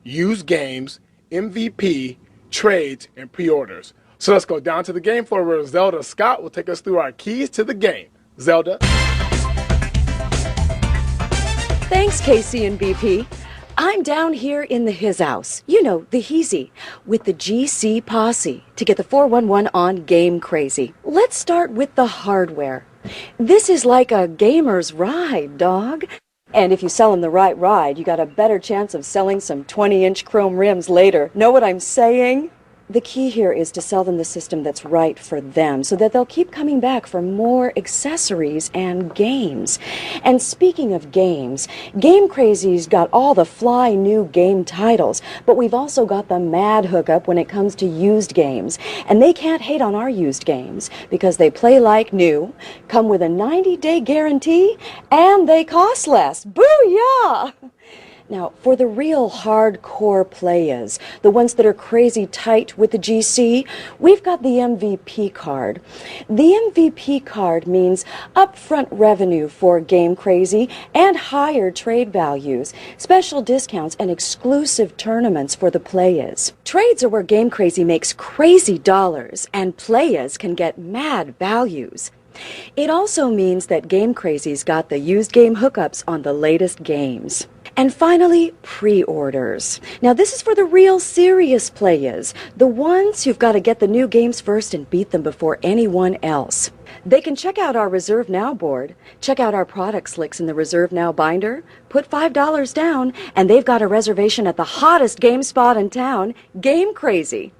used games, MVP, trades, and pre-orders. So let's go down to the game floor where Zelda Scott will take us through our keys to the game. Zelda. Thanks, KC and BP. I'm down here in the his house, you know, the Heezy, with the GC posse to get the 411 on Game Crazy. Let's start with the hardware. This is like a gamer's ride, dog. And if you sell them the right ride, you got a better chance of selling some 20-inch chrome rims later. Know what I'm saying? The key here is to sell them the system that's right for them so that they'll keep coming back for more accessories and games. And speaking of games, Game Crazy's got all the fly new game titles, but we've also got the mad hookup when it comes to used games. And they can't hate on our used games because they play like new, come with a 90-day guarantee, and they cost less. Booyah! Now, for the real hardcore players, the ones that are crazy tight with the GC, we've got the MVP card. The MVP card means upfront revenue for Game Crazy and higher trade values, special discounts, and exclusive tournaments for the players. Trades are where Game Crazy makes crazy dollars, and players can get mad values. It also means that Game Crazy's got the used game hookups on the latest games. And finally, pre-orders. Now this is for the real serious players, the ones who've got to get the new games first and beat them before anyone else. They can check out our Reserve Now board, check out our product slicks in the Reserve Now binder, put $5 down, and they've got a reservation at the hottest game spot in town, Game Crazy.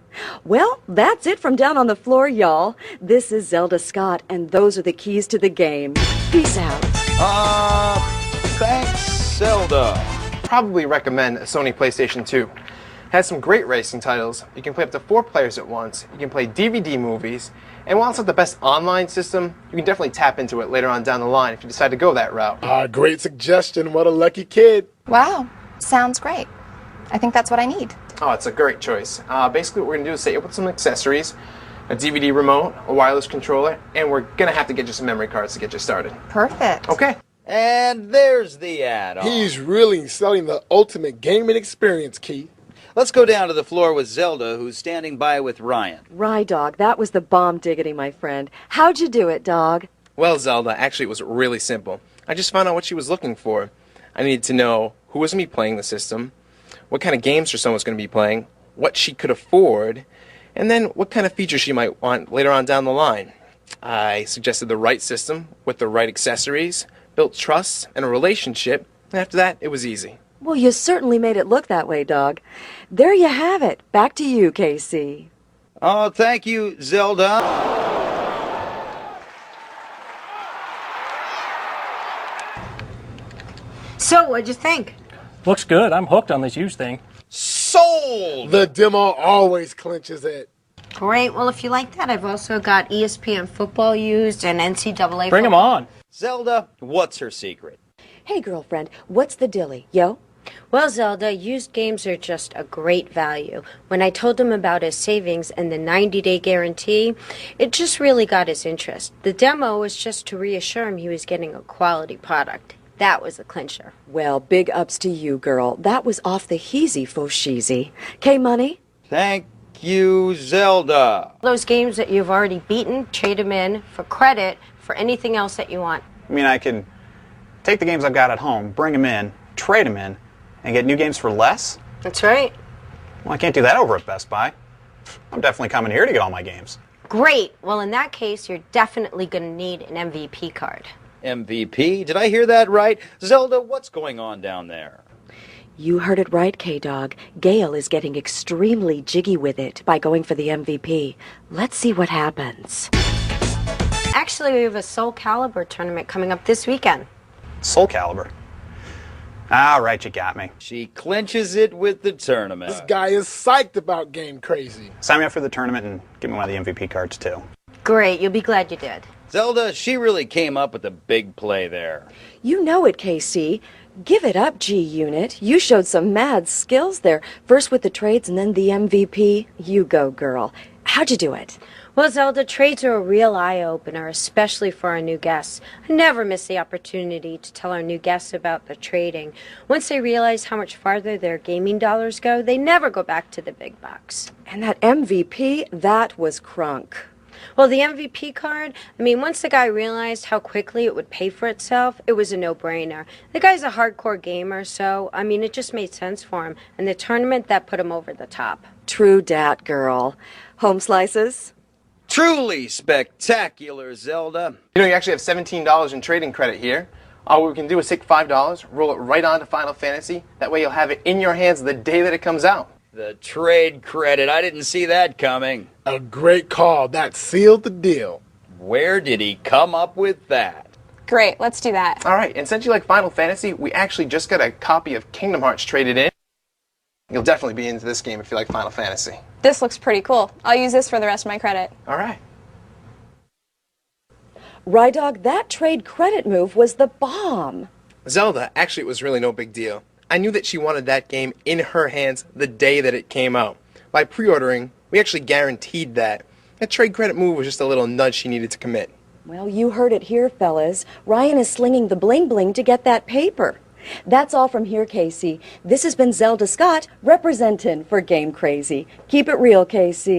Well, that's it from down on the floor, y'all. This is Zelda Scott, and those are the keys to the game. Peace out. Thanks, Zelda. Probably recommend a Sony PlayStation 2. It has some great racing titles. You can play up to 4 players at once. You can play DVD movies. And while it's not the best online system, you can definitely tap into it later on down the line if you decide to go that route. Great suggestion. What a lucky kid. Wow, sounds great. I think that's what I need. Oh, it's a great choice. Basically what we're going to do is set you up with some accessories, a DVD remote, a wireless controller, and we're going to have to get you some memory cards to get you started. Perfect. Okay. And there's the add-on. He's really selling the ultimate gaming experience, Keith. Let's go down to the floor with Zelda, who's standing by with Ryan. Rye, dog, that was the bomb diggity, my friend. How'd you do it, dog? Well, Zelda, actually it was really simple. I just found out what she was looking for. I needed to know who was going to be playing the system, what kind of games her son was going to be playing, what she could afford, and then what kind of features she might want later on down the line. I suggested the right system with the right accessories, built trust and a relationship, and after that, it was easy. Well, you certainly made it look that way, dog. There you have it. Back to you, KC. Oh, thank you, Zelda. So, what'd you think? Looks good. I'm hooked on this used thing. Sold! The demo always clinches it. Great. Well, if you like that, I've also got ESPN football used and NCAA. Bring them on. Zelda, what's her secret? Hey, girlfriend, what's the dilly, yo? Well, Zelda, used games are just a great value. When I told him about his savings and the 90-day guarantee, it just really got his interest. The demo was just to reassure him he was getting a quality product. That was the clincher. Well, big ups to you, girl. That was off the heezy fo sheezy. K-Money? Thank you, Zelda. Those games that you've already beaten, trade them in for credit for anything else that you want. I mean, I can take the games I've got at home, bring them in, trade them in, and get new games for less? That's right. Well, I can't do that over at Best Buy. I'm definitely coming here to get all my games. Great. Well, in that case, you're definitely going to need an MVP card. MVP? Did I hear that right? Zelda, what's going on down there? You heard it right, K-Dog. Gail is getting extremely jiggy with it by going for the MVP. Let's see what happens. Actually, we have a Soul Calibur tournament coming up this weekend. Soul Calibur. All right, you got me. She clinches it with the tournament. This guy is psyched about Game Crazy. Sign me up for the tournament and give me one of the MVP cards, too. Great. You'll be glad you did. Zelda, she really came up with a big play there. You know it, KC. Give it up, G-Unit. You showed some mad skills there. First with the trades and then the MVP. You go, girl. How'd you do it? Well, Zelda, trades are a real eye-opener, especially for our new guests. I never miss the opportunity to tell our new guests about the trading. Once they realize how much farther their gaming dollars go, they never go back to the big bucks. And that MVP, that was crunk. Well, the MVP card, once the guy realized how quickly it would pay for itself, it was a no-brainer. The guy's a hardcore gamer, so, it just made sense for him. And the tournament, that put him over the top. True dat, girl. Home slices? Truly spectacular, Zelda. You actually have $17 in trading credit here. All we can do is take $5, roll it right onto Final Fantasy. That way you'll have it in your hands the day that it comes out. The trade credit, I didn't see that coming. A great call. That sealed the deal. Where did he come up with that? Great, let's do that. All right, and since you like Final Fantasy, we actually just got a copy of Kingdom Hearts traded in. You'll definitely be into this game if you like Final Fantasy. This looks pretty cool. I'll use this for the rest of my credit. All right. Rydog, that trade credit move was the bomb. Zelda, actually, it was really no big deal. I knew that she wanted that game in her hands the day that it came out. By pre-ordering, we actually guaranteed that. That trade credit move was just a little nudge she needed to commit. Well, you heard it here, fellas. Ryan is slinging the bling-bling to get that paper. That's all from here, Casey. This has been Zelda Scott, representing for Game Crazy. Keep it real, Casey.